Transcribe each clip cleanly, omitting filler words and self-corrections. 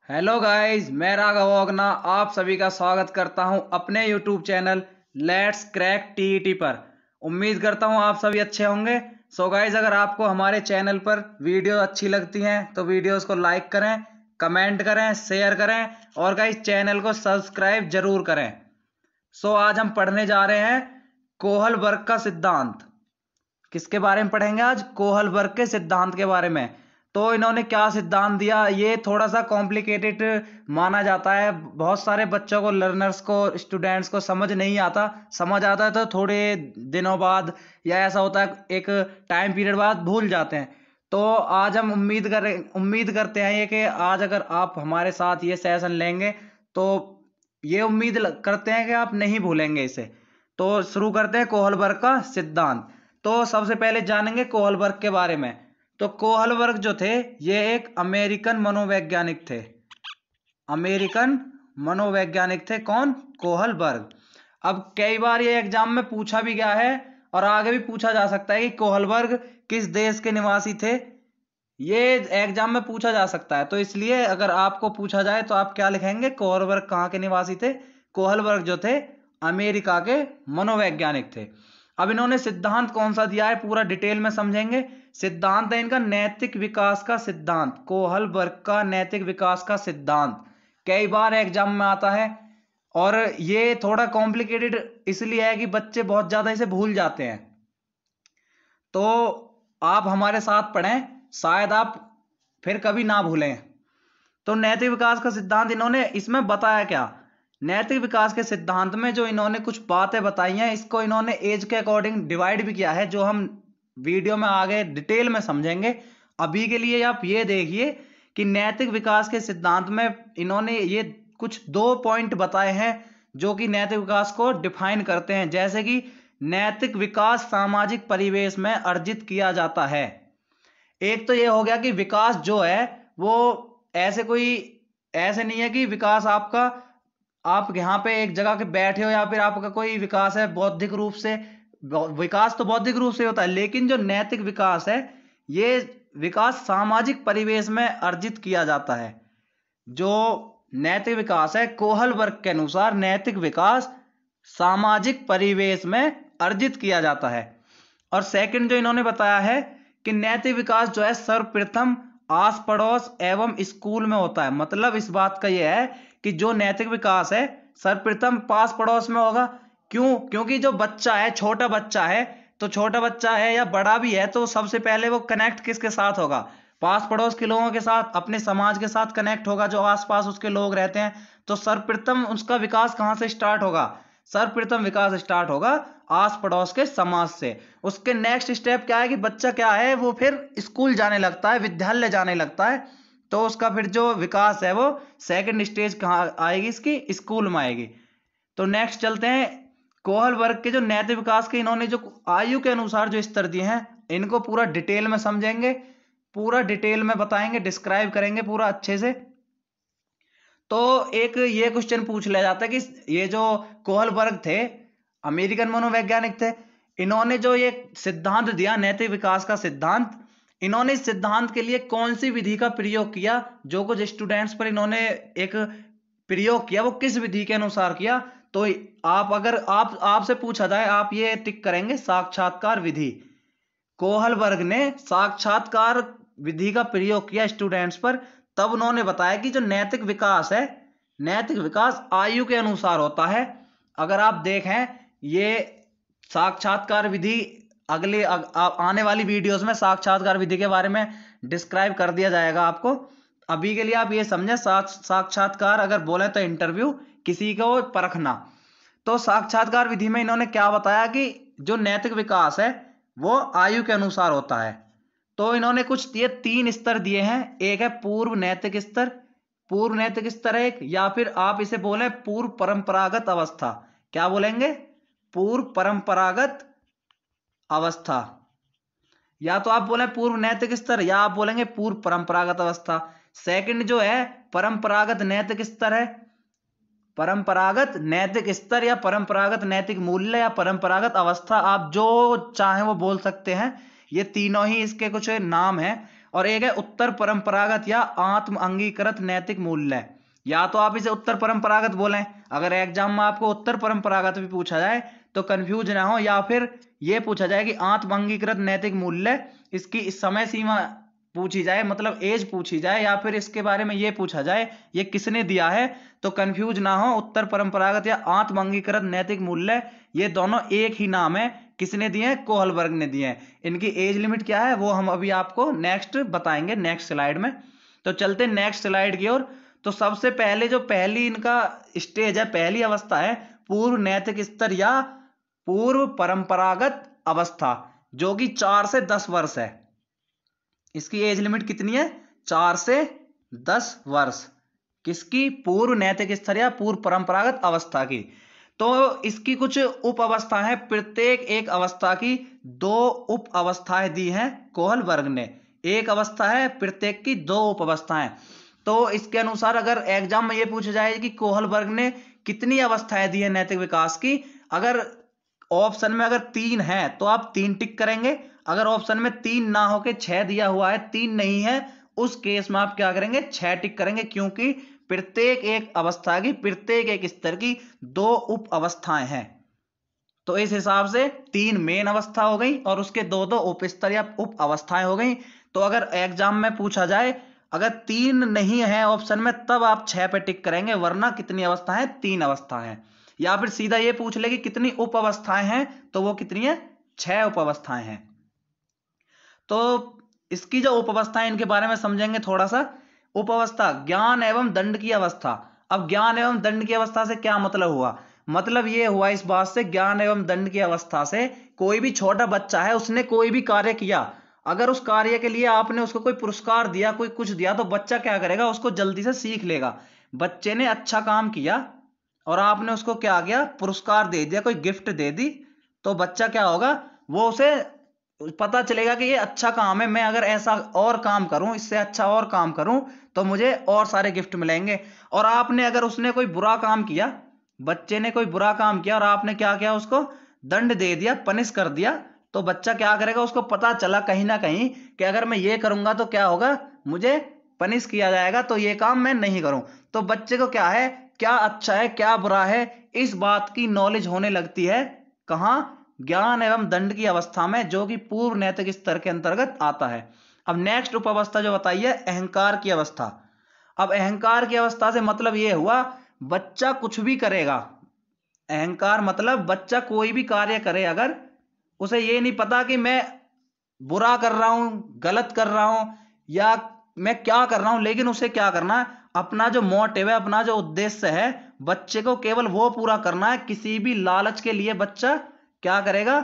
Hello guys, मैं राघव ओगना आप सभी का स्वागत करता हूं अपने YouTube channel let's crack TET पर। उम्मीद करता हूं आप सभी अच्छे होंगे। सो गाइस, अगर आपको हमारे चैनल पर वीडियो अच्छी लगती हैं तो वीडियोस को लाइक करें, कमेंट करें, शेयर करें और गाइस चैनल को सब्सक्राइब जरूर करें। सो आज हम पढ़ने जा रहे हैं कोहलबर्ग का सिद्धांत। किसके बारे में पढ़ेंगे आज? कोहलबर्ग के सिद्धांत के बारे में। तो इन्होंने क्या सिद्धांत दिया, ये थोड़ा सा कॉम्प्लिकेटेड माना जाता है। बहुत सारे बच्चों को, लर्नर्स को, स्टूडेंट्स को समझ नहीं आता। समझ आता है तो थोड़े दिनों बाद या ऐसा होता है एक टाइम पीरियड बाद भूल जाते हैं। तो आज हम उम्मीद करते हैं ये कि आज अगर आप हमारे साथ ये सेशन लेंगे तो ये करते हैं कि आप नहीं भूलेंगे इसे। तो शुरू करते हैं कोहलबर्ग का सिद्धांत। तो सबसे पहले जानेंगे कोहलबर्ग के बारे में। तो कोहलबर्ग जो थे ये एक अमेरिकन मनोवैज्ञानिक थे। अमेरिकन मनोवैज्ञानिक थे कौन? कोहलबर्ग। अब कई बार ये एग्जाम में पूछा भी गया है और आगे भी पूछा जा सकता है कि कोहलबर्ग किस देश के निवासी थे। ये एग्जाम में पूछा जा सकता है, तो इसलिए अगर आपको पूछा जाए तो आप क्या लिखेंगे? कोहलबर्ग कहाँ के निवासी थे? कोहलबर्ग जो थे अमेरिका के मनोवैज्ञानिक थे। अब इन्होंने सिद्धांत कौन सा दिया है पूरा डिटेल में समझेंगे। सिद्धांत है इनका नैतिक विकास का सिद्धांत। कोहलबर्ग का नैतिक विकास का सिद्धांत कई बार एग्जाम में आता है और ये थोड़ा कॉम्प्लिकेटेड इसलिए है कि बच्चे बहुत ज्यादा इसे भूल जाते हैं। तो आप हमारे साथ पढ़ें, शायद आप फिर कभी ना भूलें। तो नैतिक विकास का सिद्धांत इन्होंने इसमें बताया क्या? नैतिक विकास के सिद्धांत में जो इन्होंने कुछ बातें बताई हैं, इसको इन्होंने एज के अकॉर्डिंग डिवाइड भी किया है, जो हम वीडियो में आगे डिटेल में समझेंगे। अभी के लिए आप ये देखिए कि नैतिक विकास के सिद्धांत में इन्होंने ये कुछ 2 पॉइंट बताए हैं जो कि नैतिक विकास को डिफाइन करते हैं। जैसे कि नैतिक विकास सामाजिक परिवेश में अर्जित किया जाता है। एक तो ये हो गया कि विकास जो है वो ऐसे नहीं है कि विकास आपका, आप यहाँ पे एक जगह के बैठे हो या फिर आपका कोई विकास है बौद्धिक रूप से। विकास तो बौद्धिक रूप से होता है, लेकिन जो नैतिक विकास है ये विकास सामाजिक परिवेश में अर्जित किया जाता है। जो नैतिक विकास है कोहलबर्ग के अनुसार नैतिक विकास सामाजिक परिवेश में अर्जित किया जाता है। और सेकंड जो इन्होंने बताया है कि नैतिक विकास जो है सर्वप्रथम आस पड़ोस एवं स्कूल में होता है। मतलब इस बात का यह है कि जो नैतिक विकास है सर्वप्रथम पास पड़ोस में होगा। क्यों? क्योंकि जो बच्चा है, छोटा बच्चा है, तो छोटा बच्चा है या बड़ा भी है तो सबसे पहले वो कनेक्ट किसके साथ होगा? पास पड़ोस के लोगों के साथ, अपने समाज के साथ कनेक्ट होगा, जो आसपास उसके लोग रहते हैं। तो सर्वप्रथम उसका विकास कहां से स्टार्ट होगा? सर्वप्रथम विकास स्टार्ट होगा आस पड़ोस के समाज से। उसके नेक्स्ट स्टेप क्या है कि बच्चा क्या है, वो फिर स्कूल जाने लगता है, विद्यालय जाने लगता है। तो उसका फिर जो विकास है वो सेकंड स्टेज कहाँ आएगी? इसकी स्कूल में आएगी। तो नेक्स्ट चलते हैं। कोहलबर्ग के जो नैतिक विकास के इन्होंने जो आयु के अनुसार जो स्तर दिए हैं, इनको पूरा डिटेल में समझेंगे, पूरा डिटेल में बताएंगे, डिस्क्राइब करेंगे पूरा अच्छे से। तो एक ये क्वेश्चन पूछ लिया जाता है कि ये जो कोहलबर्ग थे अमेरिकन मनोवैज्ञानिक थे, इन्होंने जो ये सिद्धांत दिया नैतिक विकास का सिद्धांत, इन्होंने इस सिद्धांत के लिए कौन सी विधि का प्रयोग किया? जो कुछ स्टूडेंट्स पर इन्होंने एक प्रयोग किया वो किस विधि के अनुसार किया? तो आप अगर आपसे पूछा जाए, आप ये टिक करेंगे साक्षात्कार विधि। कोहलबर्ग ने साक्षात्कार विधि का प्रयोग किया स्टूडेंट्स पर। तब उन्होंने बताया कि जो नैतिक विकास है, नैतिक विकास आयु के अनुसार होता है। अगर आप देखें ये साक्षात्कार विधि आने वाली वीडियोस में साक्षात्कार विधि के बारे में डिस्क्राइब कर दिया जाएगा आपको। अभी के लिए आप ये समझें, साक्षात्कार अगर बोले तो इंटरव्यू, किसी को परखना। तो साक्षात्कार विधि में इन्होंने क्या बताया कि जो नैतिक विकास है वो आयु के अनुसार होता है। तो इन्होंने कुछ ये 3 स्तर दिए हैं। एक है पूर्व नैतिक स्तर, पूर्व नैतिक स्तर है एक, या फिर आप इसे बोले पूर्व परंपरागत अवस्था। क्या बोलेंगे? पूर्व परंपरागत अवस्था। या तो आप बोले पूर्व नैतिक स्तर या आप बोलेंगे पूर्व परंपरागत अवस्था। सेकंड जो है परंपरागत नैतिक स्तर है। परंपरागत नैतिक स्तर या परंपरागत नैतिक मूल्य या परंपरागत अवस्था, आप जो चाहें वो बोल सकते हैं। ये तीनों ही इसके कुछ नाम हैं। और एक है उत्तर परंपरागत या आत्म अंगीकृत नैतिक मूल्य। या तो आप इसे उत्तर परंपरागत बोलें, अगर एग्जाम में आपको उत्तर परंपरागत भी पूछा जाए तो कंफ्यूज ना हो, या फिर ये पूछा जाए कि आत्म अंगीकृत नैतिक मूल्य, इसकी समय सीमा पूछी जाए, मतलब एज पूछी जाए, या फिर इसके बारे में ये पूछा जाए ये किसने दिया है, तो कंफ्यूज ना हो। उत्तर परंपरागत या आत्म अंगीकृत नैतिक मूल्य ये दोनों एक ही नाम है। किसने दिए हैं? कोहलबर्ग ने दिए हैं। इनकी एज लिमिट क्या है वो हम अभी आपको नेक्स्ट बताएंगे, नेक्स्ट स्लाइड में। तो चलते नेक्स्ट स्लाइड की ओर। तो सबसे पहले जो पहली इनका स्टेज है, पहली अवस्था है पूर्व नैतिक स्तर या पूर्व परंपरागत अवस्था, जो कि 4 से 10 वर्ष है। इसकी एज लिमिट कितनी है? 4 से 10 वर्ष। किसकी? पूर्व नैतिक स्तर या पूर्व परंपरागत अवस्था की। तो इसकी कुछ उप अवस्था है, प्रत्येक एक अवस्था की 2 उप अवस्थाएं दी हैं कोहलबर्ग ने। एक अवस्था है, प्रत्येक की 2 उप अवस्थाएं। तो इसके अनुसार अगर एग्जाम में ये पूछा जाए कि कोहलबर्ग ने कितनी अवस्थाएं दी है नैतिक विकास की, अगर ऑप्शन में अगर 3 है तो आप 3 टिक करेंगे। अगर ऑप्शन में 3 ना होके 6 दिया हुआ है, 3 नहीं है, उस केस में आप क्या करेंगे? 6 टिक करेंगे, क्योंकि प्रत्येक एक अवस्था की, प्रत्येक एक स्तर की 2 उप अवस्थाएं हैं। तो इस हिसाब से 3 मेन अवस्था हो गई और उसके 2 उप स्तर या उप अवस्थाएं हो गई। तो अगर एग्जाम में पूछा जाए अगर 3 नहीं है ऑप्शन में, तब आप 6 पे टिक करेंगे, वरना कितनी अवस्था है? 3 अवस्था है। या फिर सीधा ये पूछ ले कि कितनी उप अवस्थाएं हैं, तो वो कितनी है? 6 उप अवस्थाएं हैं। तो इसकी जो उप अवस्थाएं इनके बारे में समझेंगे थोड़ा सा। उप अवस्था ज्ञान एवं दंड की अवस्था। अब ज्ञान एवं दंड की अवस्था से क्या मतलब हुआ? मतलब ये हुआ इस बात से, ज्ञान एवं दंड की अवस्था से कोई भी छोटा बच्चा है, उसने कोई भी कार्य किया, अगर उस कार्य के लिए आपने उसको कोई पुरस्कार दिया, कोई कुछ दिया, तो बच्चा क्या करेगा? उसको जल्दी से सीख लेगा। बच्चे ने अच्छा काम किया और आपने उसको क्या किया? पुरस्कार दे दिया, कोई गिफ्ट दे दी, तो बच्चा क्या होगा? वो उसे पता चलेगा कि ये अच्छा काम है, मैं अगर ऐसा और काम करूं, इससे अच्छा और काम करूं, तो मुझे और सारे गिफ्ट मिलेंगे। और आपने अगर उसने कोई बुरा काम किया, बच्चे ने कोई बुरा काम किया और आपने क्या किया? उसको दंड दे दिया, पनिश कर दिया, तो बच्चा क्या करेगा? उसको पता चला कहीं ना कहीं कि अगर मैं ये करूंगा तो क्या होगा? मुझे पनिश किया जाएगा, तो ये काम मैं नहीं करूं। तो बच्चे को क्या है, क्या अच्छा है क्या बुरा है, इस बात की नॉलेज होने लगती है। कहां? ज्ञान एवं दंड की अवस्था में, जो कि पूर्व नैतिक स्तर के अंतर्गत आता है। अब नेक्स्ट उप अवस्था जो बताइए, अहंकार की अवस्था। अब अहंकार की अवस्था से मतलब यह हुआ बच्चा कुछ भी करेगा। अहंकार मतलब बच्चा कोई भी कार्य करे, अगर उसे ये नहीं पता कि मैं बुरा कर रहा हूं, गलत कर रहा हूं, या मैं क्या कर रहा हूं, लेकिन उसे क्या करना है? अपना जो मोटिव है, अपना जो उद्देश्य है, बच्चे को केवल वो पूरा करना है। किसी भी लालच के लिए बच्चा क्या करेगा?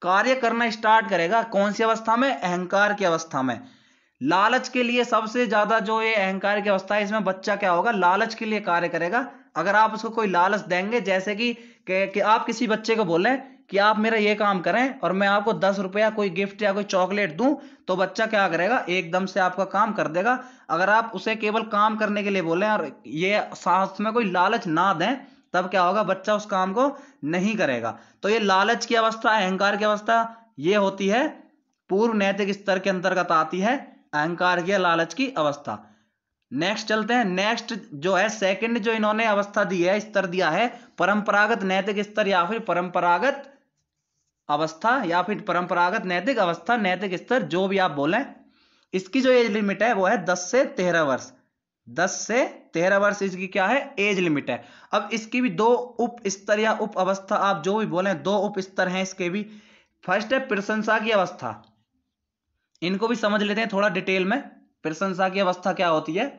कार्य करना स्टार्ट करेगा। कौन सी अवस्था में? अहंकार की अवस्था में। लालच के लिए सबसे ज्यादा जो ये अहंकार की अवस्था है, इसमें बच्चा क्या होगा? लालच के लिए कार्य करेगा। अगर आप उसको कोई लालच देंगे, जैसे कि आप किसी बच्चे को बोलें कि आप मेरा ये काम करें और मैं आपको 10 रुपया कोई गिफ्ट या कोई चॉकलेट दूं, तो बच्चा क्या करेगा? एकदम से आपका काम कर देगा। अगर आप उसे केवल काम करने के लिए बोलें और ये साथ में कोई लालच ना दें, तब क्या होगा? बच्चा उस काम को नहीं करेगा। तो ये लालच की अवस्था, अहंकार की अवस्था, ये होती है पूर्व नैतिक स्तर के अंतर्गत आती है, अहंकार की लालच की अवस्था। नेक्स्ट चलते हैं। नेक्स्ट जो है सेकंड जो इन्होंने अवस्था दी है, स्तर दिया है, परंपरागत नैतिक स्तर या फिर परंपरागत अवस्था या फिर परंपरागत नैतिक अवस्था, नैतिक स्तर, जो भी आप बोलें। इसकी जो एज लिमिट है वो है 10 से 13 वर्ष। 10 से 13 वर्ष इसकी क्या है? एज लिमिट है। अब इसकी भी 2 उप स्तर या उप अवस्था, आप जो भी बोलें, 2 उप स्तर हैं इसके भी। फर्स्ट है प्रशंसा की अवस्था। इनको भी समझ लेते हैं थोड़ा डिटेल में। प्रशंसा की अवस्था क्या होती है?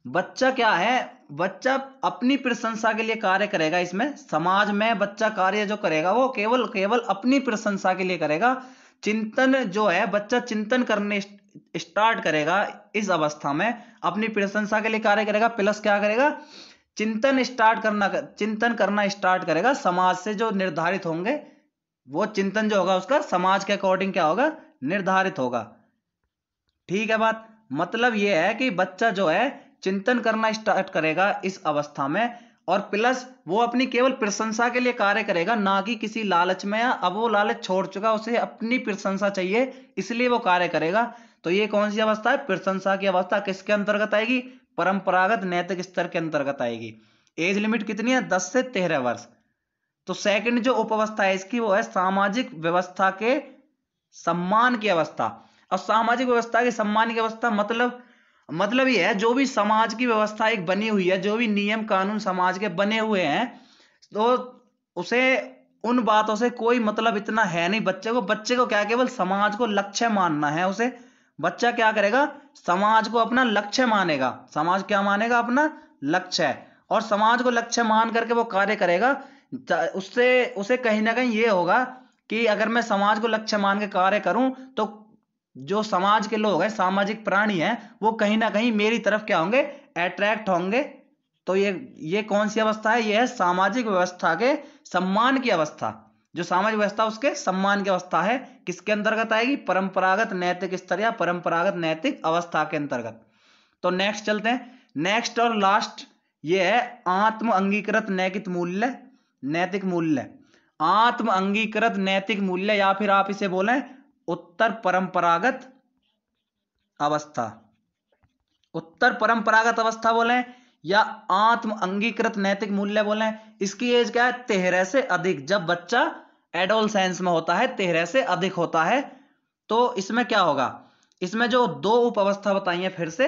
बच्चा क्या है? बच्चा अपनी प्रशंसा के लिए कार्य करेगा। इसमें समाज में बच्चा कार्य जो करेगा वो केवल केवल अपनी प्रशंसा के लिए करेगा। चिंतन जो है, बच्चा चिंतन करने स्टार्ट करेगा इस अवस्था में, अपनी प्रशंसा के लिए कार्य करेगा। प्लस क्या करेगा? चिंतन करना स्टार्ट करेगा। समाज से जो निर्धारित होंगे, वो चिंतन जो होगा उसका समाज के अकॉर्डिंग क्या होगा? निर्धारित होगा। ठीक है बात? मतलब ये है कि बच्चा जो है चिंतन करना स्टार्ट करेगा इस अवस्था में, और प्लस वो अपनी केवल प्रशंसा के लिए कार्य करेगा, ना कि किसी लालच में। या अब वो लालच छोड़ चुका, उसे अपनी प्रशंसा चाहिए, इसलिए वो कार्य करेगा। तो ये कौन सी अवस्था है? प्रशंसा की अवस्था। किसके अंतर्गत आएगी? परंपरागत नैतिक स्तर के अंतर्गत आएगी। एज लिमिट कितनी है? 10 से 13 वर्ष। तो सेकंड जो उपअवस्था है इसकी वो है सामाजिक व्यवस्था के सम्मान की अवस्था। और सामाजिक व्यवस्था के सम्मान की अवस्था मतलब ये है जो भी समाज की व्यवस्था एक बनी हुई है, जो भी नियम कानून समाज के बने हुए हैं, तो उसे उन बातों से कोई मतलब इतना है नहीं बच्चे को क्या केवल समाज को लक्ष्य मानना है। उसे बच्चा क्या करेगा? समाज को अपना लक्ष्य मानेगा। समाज क्या मानेगा? अपना लक्ष्य है। और समाज को लक्ष्य मान करके वो कार्य करेगा। उससे उसे कहीं ना कहीं ये होगा कि अगर मैं समाज को लक्ष्य मान के कार्य करूं तो जो समाज के लोग हैं, सामाजिक प्राणी हैं, वो कहीं ना कहीं मेरी तरफ क्या होंगे? अट्रैक्ट होंगे। तो ये कौन सी अवस्था है? ये है सामाजिक व्यवस्था के सम्मान की अवस्था। जो सामाजिक व्यवस्था उसके सम्मान की अवस्था है, किसके अंतर्गत आएगी? परंपरागत नैतिक स्तर या परंपरागत नैतिक अवस्था के अंतर्गत। तो नेक्स्ट चलते हैं। नेक्स्ट और लास्ट ये है आत्म अंगीकृत नैतिक मूल्य। आत्म अंगीकृत नैतिक मूल्य, या फिर आप इसे बोलें उत्तर परंपरागत अवस्था। उत्तर परंपरागत अवस्था बोलें या आत्म अंगीकृत नैतिक मूल्य बोलें। इसकी एज क्या है? 13 से अधिक। जब बच्चा एडोलसेंस में होता है, 13 से अधिक होता है, तो इसमें क्या होगा? इसमें जो दो उप अवस्था बताई है, फिर से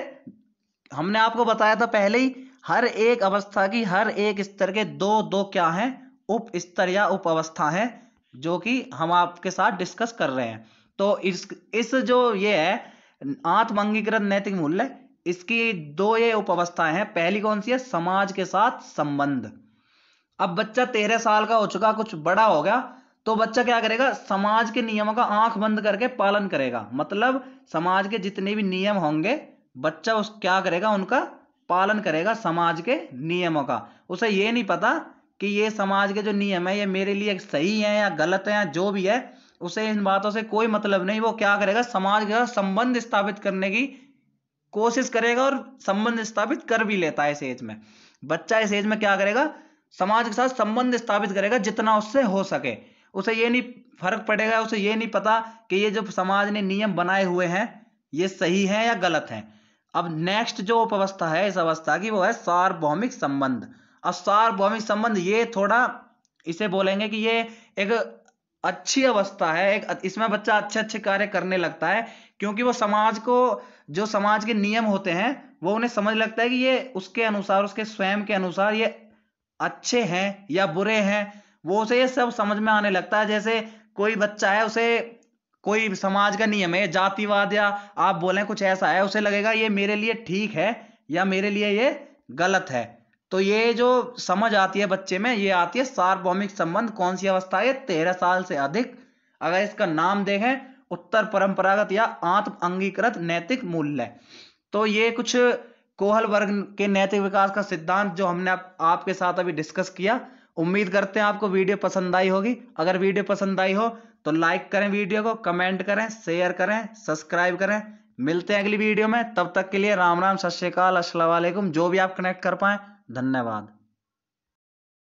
हमने आपको बताया था पहले ही, हर एक अवस्था की हर एक स्तर के दो क्या हैं? उप स्तर या उप अवस्था है, जो कि हम आपके साथ डिस्कस कर रहे हैं। तो इस जो ये है आत्म अंगीकृत नैतिक मूल्य, इसकी दो ये उप अवस्थाएं हैं। पहली कौन सी है? समाज के साथ संबंध। अब बच्चा 13 साल का हो चुका, कुछ बड़ा हो गया, तो बच्चा क्या करेगा? समाज के नियमों का आंख बंद करके पालन करेगा। मतलब समाज के जितने भी नियम होंगे, बच्चा उस क्या करेगा? उनका पालन करेगा, समाज के नियमों का। उसे ये नहीं पता कि ये समाज के जो नियम है ये मेरे लिए सही है या गलत है, या जो भी है, उसे इन बातों से कोई मतलब नहीं। वो क्या करेगा? समाज के साथ संबंध स्थापित करने की कोशिश करेगा, और संबंध स्थापित कर भी लेता है। इस एज में बच्चा इस एज में क्या करेगा? समाज के साथ संबंध स्थापित करेगा जितना उससे हो सके। उसे ये नहीं फर्क पड़ेगा, उसे ये नहीं पता कि ये जो समाज ने नियम बनाए हुए हैं ये सही है या गलत है। अब नेक्स्ट जो उपअवस्था है इस अवस्था की, वो है सार्वभौमिक संबंध। अब सार्वभौमिक संबंध ये थोड़ा इसे बोलेंगे कि ये एक अच्छी अवस्था है। इसमें बच्चा अच्छे अच्छे कार्य करने लगता है, क्योंकि वो समाज को, जो समाज के नियम होते हैं, वो उन्हें समझ लगता है कि ये उसके अनुसार, उसके स्वयं के अनुसार ये अच्छे हैं या बुरे हैं। वो उसे ये सब समझ में आने लगता है। जैसे कोई बच्चा है, उसे कोई समाज का नियम है, जातिवाद या आप बोलें कुछ ऐसा है, उसे लगेगा ये मेरे लिए ठीक है या मेरे लिए ये गलत है। तो ये जो समझ आती है बच्चे में, ये आती है सार्वभौमिक संबंध। कौन सी अवस्था है? 13 साल से अधिक। अगर इसका नाम देखें, उत्तर परंपरागत या आत्म अंगीकृत नैतिक मूल्य। तो ये कुछ कोहल वर्ग के नैतिक विकास का सिद्धांत जो हमने आपके साथ अभी डिस्कस किया। उम्मीद करते हैं आपको वीडियो पसंद आई होगी। अगर वीडियो पसंद आई हो तो लाइक करें वीडियो को, कमेंट करें, शेयर करें, सब्सक्राइब करें। मिलते हैं अगली वीडियो में। तब तक के लिए राम राम, सत श्री अकाल, अस्सलाम वालेकुम। जो भी आप कनेक्ट कर पाए, धन्यवाद।